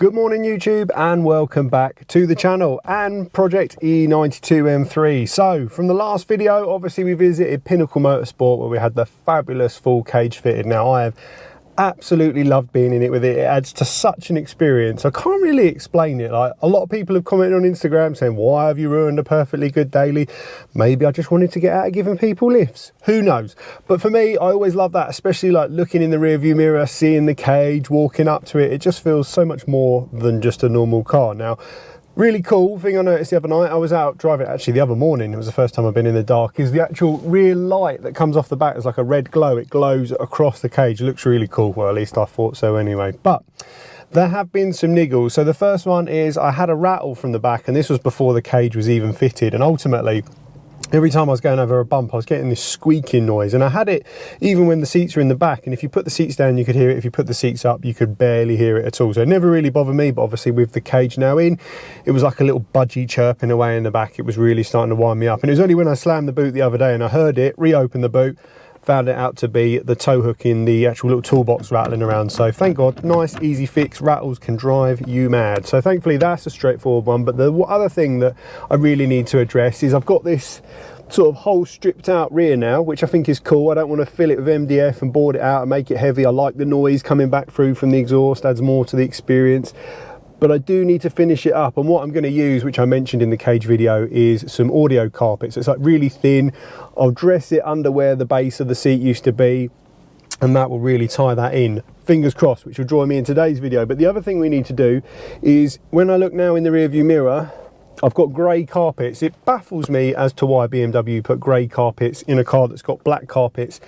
Good morning YouTube and welcome back to the channel and Project E92 M3. So from the last video, obviously we visited Pinnacle Motorsport where we had the fabulous full cage fitted. Now I have absolutely loved being in it with it. It adds to such an experience. I can't really explain it. Like, a lot of people have commented on Instagram saying, why have you ruined a perfectly good daily? Maybe I just wanted to get out of giving people lifts. Who knows? But for me, I always love that, especially like looking in the rearview mirror, seeing the cage, walking up to it. It just feels so much more than just a normal car. Now, really cool thing I noticed the other night, I was out driving, actually the other morning, it was the first time I've been in the dark, is the actual rear light that comes off the back is like a red glow. It glows across the cage. It looks really cool. Well, at least I thought so anyway. But there have been some niggles. So the first one is I had a rattle from the back, and this was before the cage was even fitted, and ultimately every time I was going over a bump, I was getting this squeaking noise, and I had it even when the seats are in the back, and if you put the seats down, you could hear it. If you put the seats up, you could barely hear it at all. So it never really bothered me, but obviously with the cage now in, it was like a little budgie chirping away in the back. It was really starting to wind me up, and it was only when I slammed the boot the other day and I heard it, reopened the boot, found it out to be the tow hook in the actual little toolbox rattling around. So thank God, nice easy fix. Rattles can drive you mad. So thankfully that's a straightforward one. But the other thing that I really need to address is I've got this sort of whole stripped out rear now, which I think is cool. I don't want to fill it with MDF and board it out and make it heavy. I like the noise coming back through from the exhaust, adds more to the experience. But I do need to finish it up, and what I'm going to use, which I mentioned in the cage video, is some audio carpet. So it's like really thin. I'll dress it under where the base of the seat used to be, and that will really tie that in. Fingers crossed, which will join me in today's video. But the other thing we need to do is, when I look now in the rear view mirror, I've got grey carpets. It baffles me as to why BMW put grey carpets in a car that's got black carpets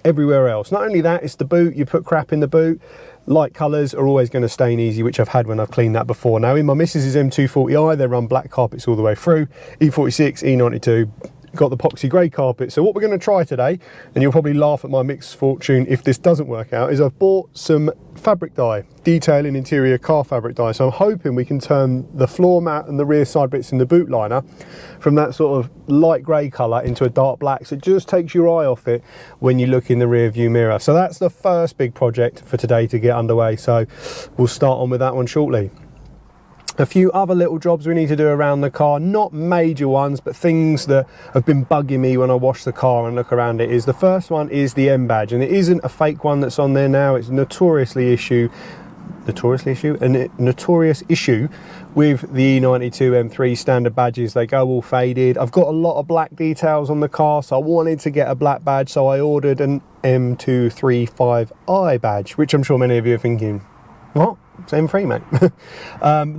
everywhere else. Not only that, it's the boot. You put crap in the boot. Light colours are always going to stain easy, which I've had when I've cleaned that before. Now in my missus's M240i, they run black carpets all the way through. E46, E92, got the epoxy grey carpet. So what we're going to try today, and you'll probably laugh at my misfortune if this doesn't work out, is I've bought some fabric dye, detailing interior car fabric dye. So I'm hoping we can turn the floor mat and the rear side bits in the boot liner from that sort of light grey colour into a dark black, so it just takes your eye off it when you look in the rear view mirror. So that's the first big project for today to get underway, so we'll start on with that one shortly. A few other little jobs we need to do around the car, not major ones, but things that have been bugging me when I wash the car and look around it. Is the first one is the M badge, and it isn't a fake one that's on there now. It's a notorious issue with the E92 M3 standard badges. They go all faded. I've got a lot of black details on the car, so I wanted to get a black badge, so I ordered an M235i badge, which I'm sure many of you are thinking, what? It's M3, mate.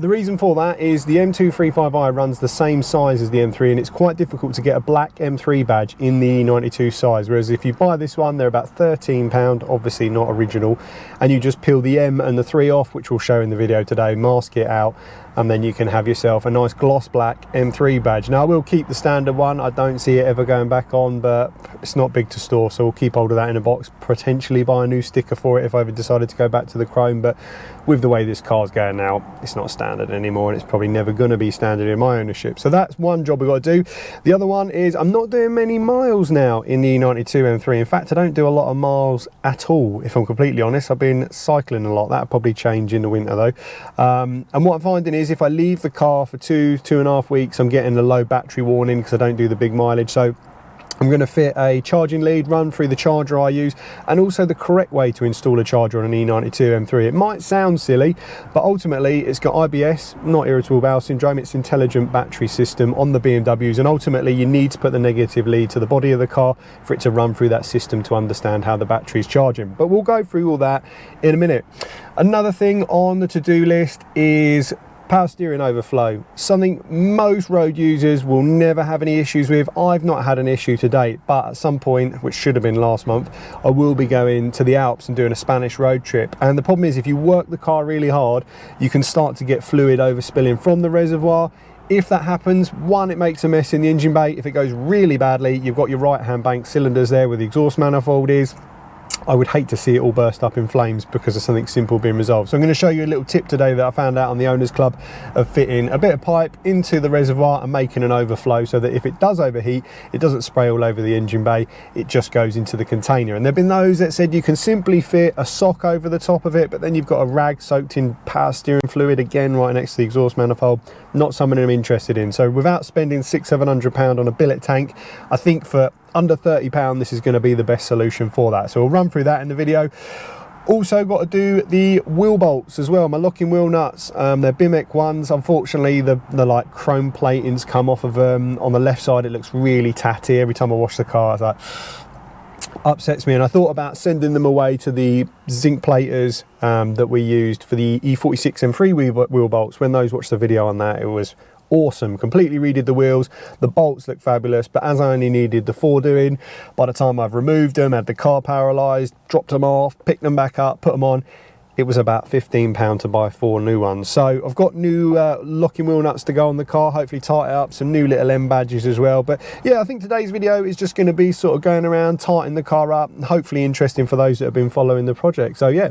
The reason for that is the M235i runs the same size as the M3, and it's quite difficult to get a black M3 badge in the E92 size, whereas if you buy this one, they're about £13, obviously not original, and you just peel the M and the 3 off, which we'll show in the video today, mask it out, and then you can have yourself a nice gloss black M3 badge. Now I will keep the standard one. I don't see it ever going back on, but it's not big to store, so we'll keep hold of that in a box, potentially buy a new sticker for it if I ever decided to go back to the chrome. But with the way this car's going now, it's not standard anymore, and it's probably never going to be standard in my ownership. So that's one job we've got to do. The other one is I'm not doing many miles now in the E92 M3. In fact, I don't do a lot of miles at all, if I'm completely honest. I've been cycling a lot. That'll probably change in the winter though. And what I'm finding is if I leave the car for 2.5 weeks, I'm getting a low battery warning because I don't do the big mileage. So I'm going to fit a charging lead, run through the charger I use, and also the correct way to install a charger on an E92 M3. It might sound silly, but ultimately it's got IBS, not irritable bowel syndrome. It's intelligent battery system on the BMWs, and ultimately you need to put the negative lead to the body of the car for it to run through that system to understand how the battery's charging. But we'll go through all that in a minute. Another thing on the to-do list is power steering overflow, something most road users will never have any issues with. I've not had an issue to date, but at some point, which should have been last month, I will be going to the Alps and doing a Spanish road trip. And the problem is, if you work the car really hard, you can start to get fluid overspilling from the reservoir. If that happens, one, it makes a mess in the engine bay. If it goes really badly, you've got your right hand bank cylinders there where the exhaust manifold is. I would hate to see it all burst up in flames because of something simple being resolved. So I'm going to show you a little tip today that I found out on the Owners Club of fitting a bit of pipe into the reservoir and making an overflow so that if it does overheat, it doesn't spray all over the engine bay, it just goes into the container. And there have been those that said you can simply fit a sock over the top of it, but then you've got a rag soaked in power steering fluid again right next to the exhaust manifold. Not something I'm interested in. So without spending £600–700 on a billet tank, I think for under £30 this is going to be the best solution for that. So we'll run through that in the video. Also got to do the wheel bolts as well, my locking wheel nuts. They're BMEC ones. Unfortunately the like chrome platings come off of them. On the left side it looks really tatty. Every time I wash the car it's like upsets me, and I thought about sending them away to the zinc platers that we used for the E46 M3 wheel bolts. When those watched the video on that, it was awesome. Completely redid the wheels, the bolts look fabulous, but as I only needed the 4 doing, by the time I've removed them, had the car paralysed, dropped them off, picked them back up, put them on, it was about £15 to buy 4 new ones. So I've got new locking wheel nuts to go on the car, hopefully tighten up, some new little M badges as well. But yeah, I think today's video is just going to be sort of going around, tightening the car up, and hopefully interesting for those that have been following the project. So yeah,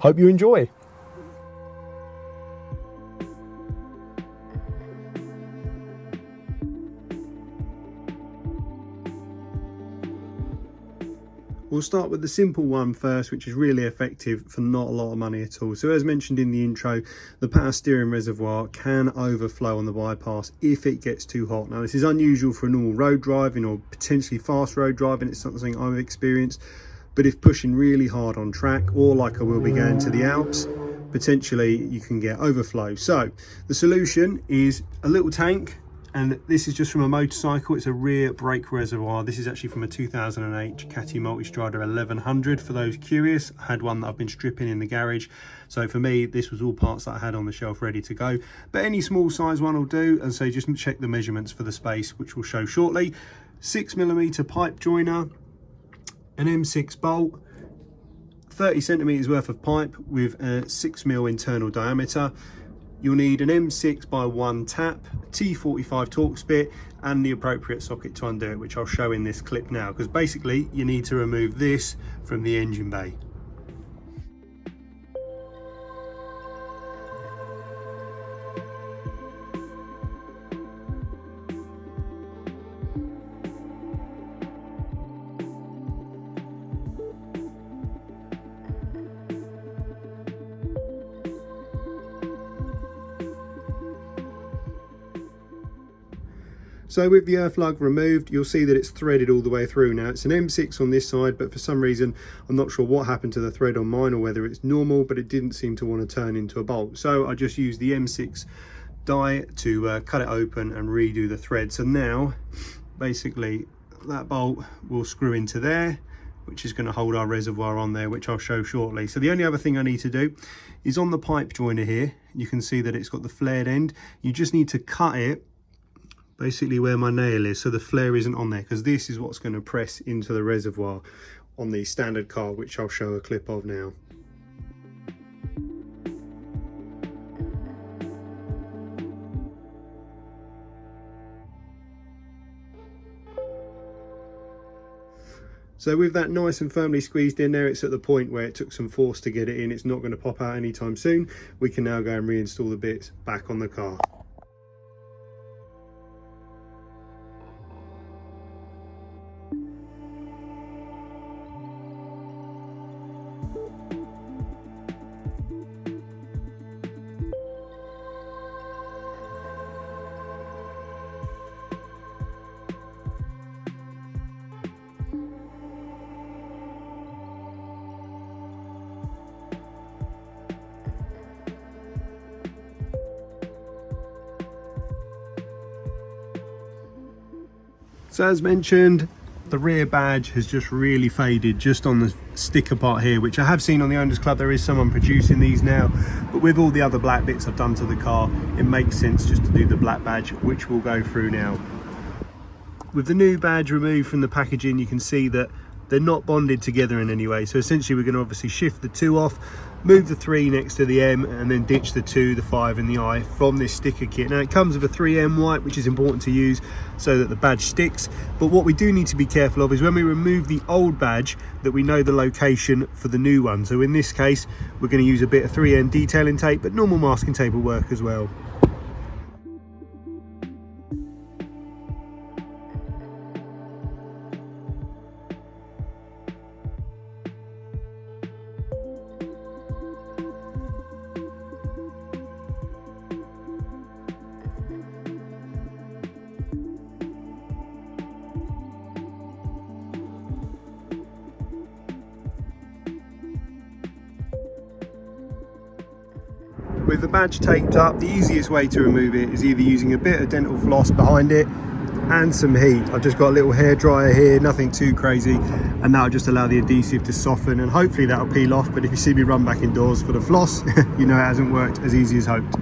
hope you enjoy. We'll start with the simple one first, which is really effective for not a lot of money at all. So as mentioned in the intro, the power steering reservoir can overflow on the bypass if it gets too hot. Now this is unusual for normal road driving or potentially fast road driving. It's something I've experienced, but if pushing really hard on track, or like I will be going to the Alps, potentially you can get overflow. So the solution is a little tank, and this is just from a motorcycle. It's a rear brake reservoir. This is actually from a 2008 Ducati Multistrada 1100 for those curious. I had one that I've been stripping in the garage, so for me this was all parts that I had on the shelf ready to go, but any small size one will do. And so just check the measurements for the space, which we'll show shortly. 6mm pipe joiner, an M6 bolt, 30 centimeters worth of pipe with a 6mm internal diameter. You'll need an M6x1 tap, T45 Torx bit, and the appropriate socket to undo it, which I'll show in this clip now, because basically you need to remove this from the engine bay. So with the earth lug removed, you'll see that it's threaded all the way through. Now it's an M6 on this side, but for some reason, I'm not sure what happened to the thread on mine or whether it's normal, but it didn't seem to want to turn into a bolt. So I just used the M6 die to cut it open and redo the thread. So now, basically, that bolt will screw into there, which is going to hold our reservoir on there, which I'll show shortly. So the only other thing I need to do is on the pipe joiner here, you can see that it's got the flared end. You just need to cut it basically where my nail is, so the flare isn't on there, because this is what's going to press into the reservoir on the standard car, which I'll show a clip of now. So with that nice and firmly squeezed in there, it's at the point where it took some force to get it in. It's not going to pop out anytime soon. We can now go and reinstall the bits back on the car. So as mentioned, the rear badge has just really faded just on the sticker part here, which I have seen on the Owners Club. There is someone producing these now, but with all the other black bits I've done to the car, it makes sense just to do the black badge, which we'll go through now. With the new badge removed from the packaging, you can see that they're not bonded together in any way. So essentially we're going to obviously shift the 2 off, move the 3 next to the M, and then ditch the 2, the 5 and the I from this sticker kit. Now it comes with a 3M white, which is important to use so that the badge sticks. But what we do need to be careful of is when we remove the old badge, that we know the location for the new one. So in this case, we're going to use a bit of 3M detailing tape, but normal masking tape will work as well. With the badge taped up, the easiest way to remove it is either using a bit of dental floss behind it and some heat. I've just got a little hairdryer here, nothing too crazy, and that'll just allow the adhesive to soften and hopefully that'll peel off. But if you see me run back indoors for the floss, you know it hasn't worked as easy as hoped.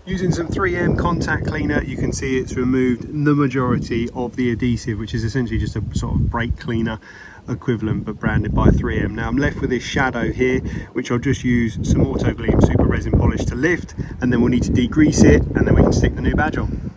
Using some 3M contact cleaner, you can see it's removed the majority of the adhesive, which is essentially just a sort of brake cleaner equivalent, but branded by 3M. Now I'm left with this shadow here, which I'll just use some Auto Gleam Super Resin Polish to lift, and then we'll need to degrease it, and then we can stick the new badge on.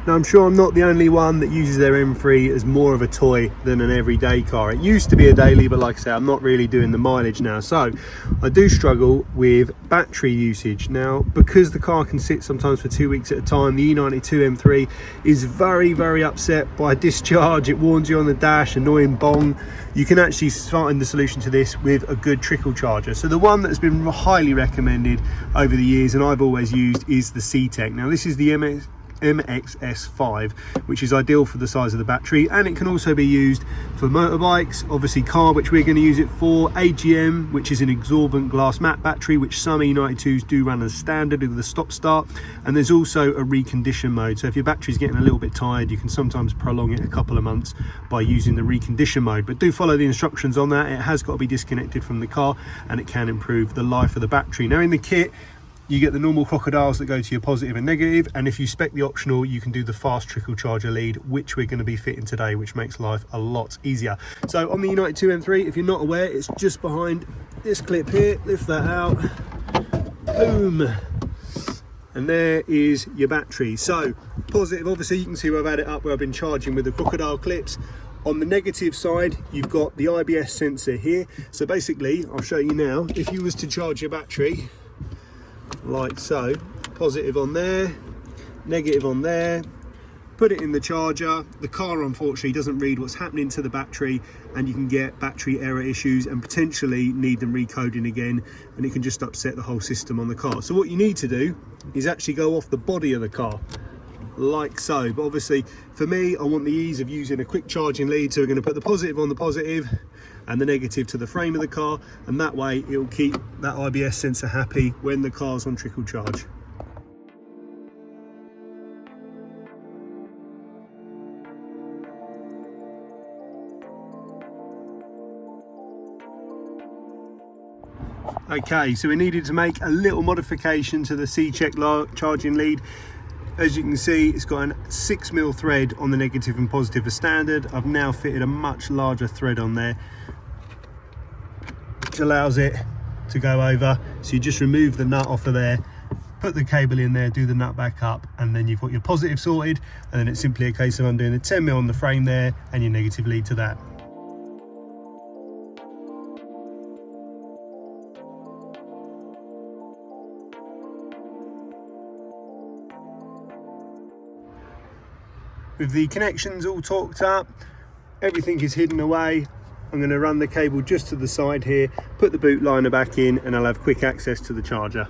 Now I'm sure I'm not the only one that uses their M3 as more of a toy than an everyday car. It used to be a daily, but like I say, I'm not really doing the mileage now. So I do struggle with battery usage. Now, because the car can sit sometimes for 2 weeks at a time, the e92 M3 is very, very upset by discharge. It warns you on the dash, annoying bong. You can actually find the solution to this with a good trickle charger. So the one that's been highly recommended over the years and I've always used is the C-Tech. Now this is the MXS5, which is ideal for the size of the battery, and it can also be used for motorbikes, obviously car, which we're going to use it for, AGM, which is an absorbent glass matte battery, which some E92s do run as standard with the stop start, and there's also a recondition mode. So if your battery's getting a little bit tired, you can sometimes prolong it a couple of months by using the recondition mode, but do follow the instructions on that. It has got to be disconnected from the car and it can improve the life of the battery. Now in the kit you get the normal crocodiles that go to your positive and negative, and if you spec the optional, you can do the fast trickle charger lead, which we're going to be fitting today, which makes life a lot easier. So on the e92 M3, if you're not aware, it's just behind this clip here. Lift that out, boom, and there is your battery. So positive, obviously you can see where I've had it up where I've been charging with the crocodile clips. On the negative side, you've got the IBS sensor here. So basically, I'll show you now, if you was to charge your battery like so, positive on there, negative on there, put it in the charger. The car unfortunately doesn't read what's happening to the battery, and you can get battery error issues and potentially need them recoding again, and it can just upset the whole system on the car. So what you need to do is actually go off the body of the car like so. But obviously for me, I want the ease of using a quick charging lead, so we're going to put the positive on the positive and the negative to the frame of the car, and that way it will keep that IBS sensor happy when the car's on trickle charge. Okay, so we needed to make a little modification to the C-check charging lead. As you can see, it's got a 6mm thread on the negative and positive as standard. I've now fitted a much larger thread on there, which allows it to go over. So you just remove the nut off of there, put the cable in there, do the nut back up, and then you've got your positive sorted, and then it's simply a case of undoing the 10mm on the frame there and your negative lead to that. With the connections all torqued up, everything is hidden away, I'm going to run the cable just to the side here, put the boot liner back in, and I'll have quick access to the charger.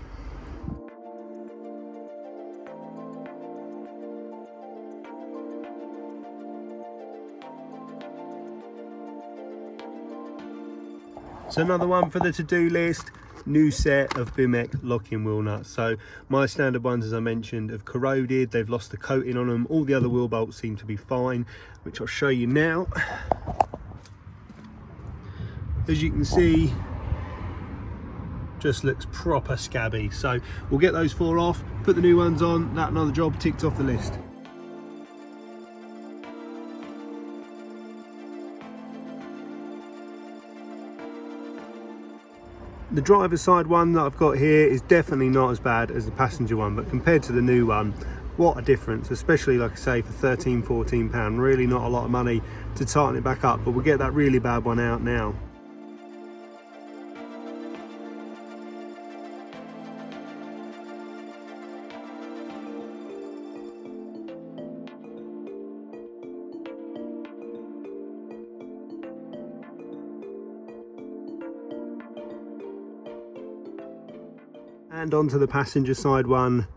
So another one for the to-do list, new set of BMEC locking wheel nuts. So my standard ones, as I mentioned, have corroded, they've lost the coating on them. All the other wheel bolts seem to be fine, which I'll show you now. As you can see, just looks proper scabby. So we'll get those 4 off, put the new ones on. That another job ticked off the list. The driver's side one that I've got here is definitely not as bad as the passenger one, but compared to the new one, what a difference, especially like I say for £13–14, really not a lot of money to tighten it back up, but we'll get that really bad one out now. And onto the passenger side one,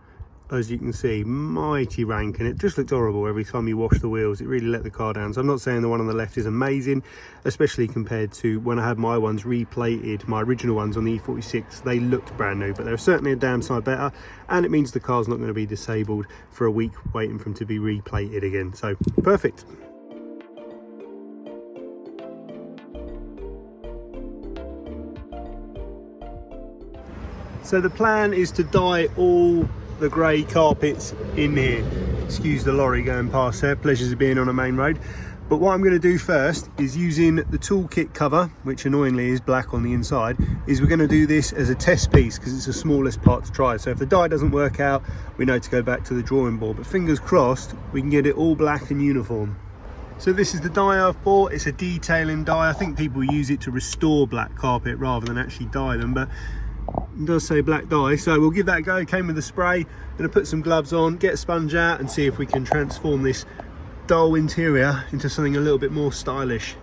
as you can see, mighty rank, and it just looked horrible every time you wash the wheels. It really let the car down. So I'm not saying the one on the left is amazing, especially compared to when I had my ones replated, my original ones on the E46. They looked brand new, but they're certainly a damn sight better, and it means the car's not going to be disabled for a week waiting for them to be replated again. So perfect. So the plan is to dye all the grey carpets in here. Excuse the lorry going past there, pleasures of being on a main road. But what I'm going to do first is, using the toolkit cover, which annoyingly is black on the inside, is we're going to do this as a test piece because it's the smallest part to try. So if the dye doesn't work out, we know to go back to the drawing board, but fingers crossed we can get it all black and uniform. So this is the dye I've bought. It's a detailing dye. I think people use it to restore black carpet rather than actually dye them, but it does say black dye, so we'll give that a go. It came with a spray. Gonna put some gloves on, get a sponge out, and see if we can transform this dull interior into something a little bit more stylish.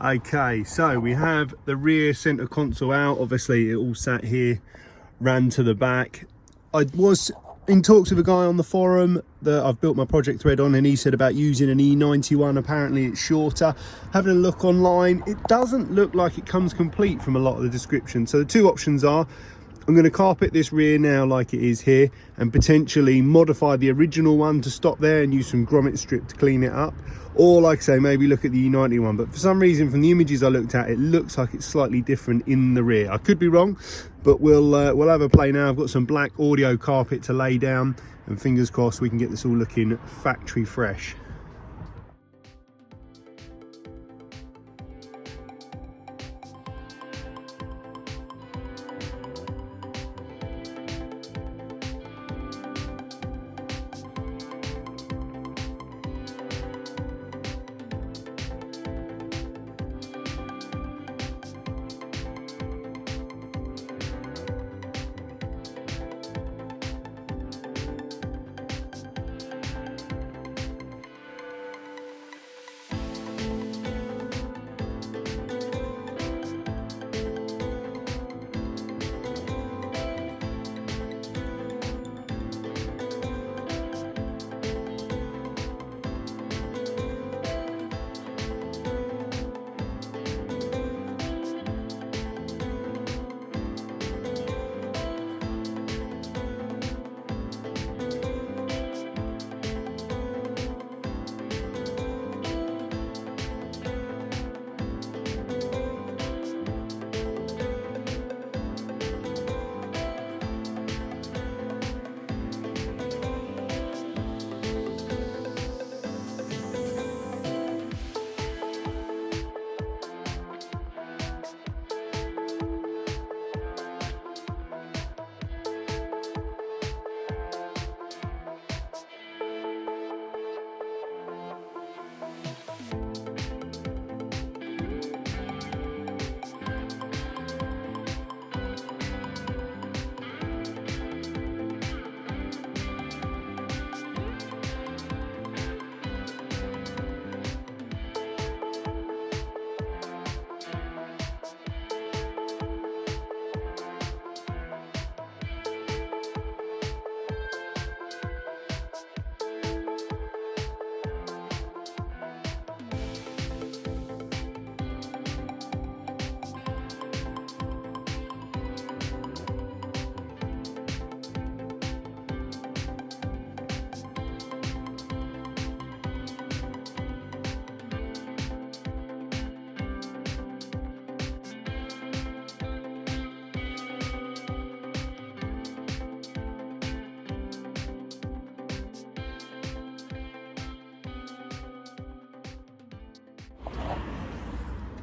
Okay, so we have the rear center console out. Obviously it all sat here, ran to the back. I was in talks with a guy on the forum that I've built my project thread on, and he said about using an E91. Apparently it's shorter. Having a look online, it doesn't look like it comes complete from a lot of the description. So the two options are, I'm going to carpet this rear now like it is here and potentially modify the original one to stop there and use some grommet strip to clean it up, or like I say, maybe look at the E91. But for some reason, from the images I looked at, it looks like it's slightly different in the rear. I could be wrong, but we'll have a play now. I've got some black audio carpet to lay down, and fingers crossed we can get this all looking factory fresh.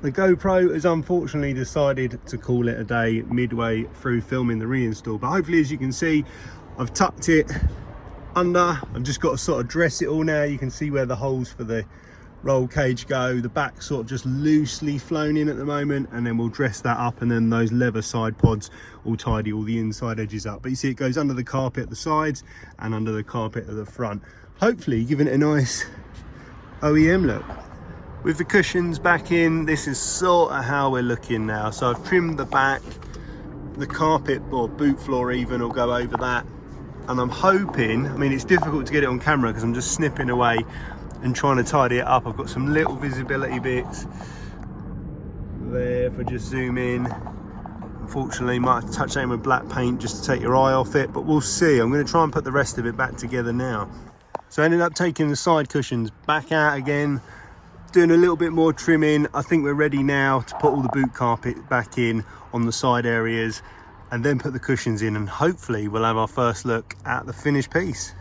The GoPro has unfortunately decided to call it a day midway through filming the reinstall, but hopefully, as you can see, I've tucked it under. I've just got to sort of dress it all now. You can see where the holes for the roll cage go. The back sort of just loosely flown in at the moment, and then we'll dress that up, and then those leather side pods will tidy all the inside edges up. But you see it goes under the carpet at the sides and under the carpet at the front, hopefully giving it a nice OEM look. With the cushions back in, this is sort of how we're looking now. So I've trimmed the back, the carpet or boot floor even will go over that. And I'm hoping, I mean, it's difficult to get it on camera because I'm just snipping away and trying to tidy it up. I've got some little visibility bits there if I just zoom in. Unfortunately, might have to touch aim with black paint just to take your eye off it, but we'll see. I'm going to try and put the rest of it back together now. So I ended up taking the side cushions back out again, doing a little bit more trimming. I think we're ready now to put all the boot carpet back in on the side areas and then put the cushions in, and hopefully we'll have our first look at the finished piece.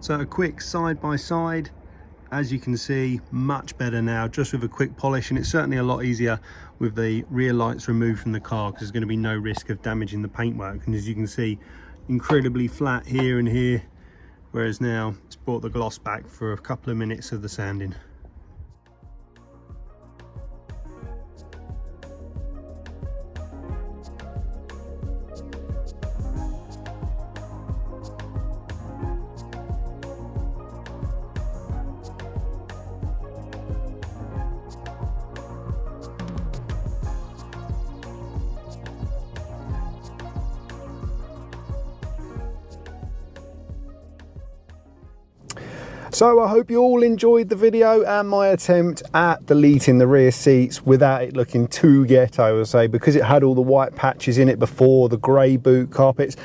So a quick side by side, as you can see, much better now just with a quick polish, and it's certainly a lot easier with the rear lights removed from the car because there's going to be no risk of damaging the paintwork. And as you can see, incredibly flat here and here, whereas now it's brought the gloss back for a couple of minutes of the sanding. So I hope you all enjoyed the video and my attempt at deleting the rear seats without it looking too ghetto, I say, because it had all the white patches in it before, the grey boot carpets.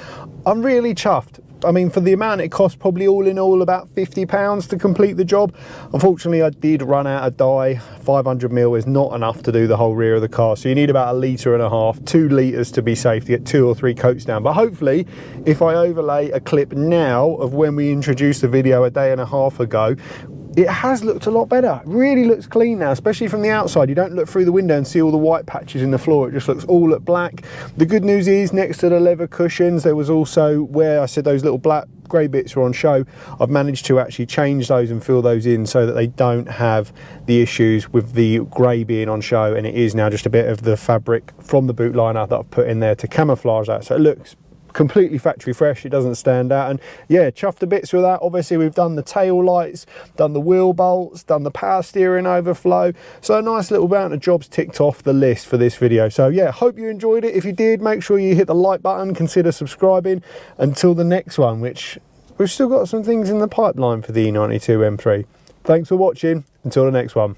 I'm really chuffed. I mean, for the amount it cost, probably all in all about £50 to complete the job. Unfortunately, I did run out of dye. 500ml is not enough to do the whole rear of the car, so you need about 1.5 litres, 2 litres to be safe, to get 2 or 3 coats down. But hopefully, if I overlay a clip now of when we introduced the video a day and a half ago, it has looked a lot better. It really looks clean now, especially from the outside. You don't look through the window and see all the white patches in the floor. It just looks all at black. The good news is, next to the leather cushions, there was also, where I said those little black grey bits were on show, I've managed to actually change those and fill those in so that they don't have the issues with the grey being on show, and it is now just a bit of the fabric from the boot liner that I've put in there to camouflage that, so it looks completely factory fresh. It doesn't stand out, and yeah, chuffed to bits with that. Obviously we've done the tail lights, done the wheel bolts, done the power steering overflow, so a nice little amount of jobs ticked off the list for this video. So yeah, hope you enjoyed it. If you did, make sure you hit the like button, consider subscribing. Until the next one, which we've still got some things in the pipeline for the E92 M3. Thanks for watching. Until the next one.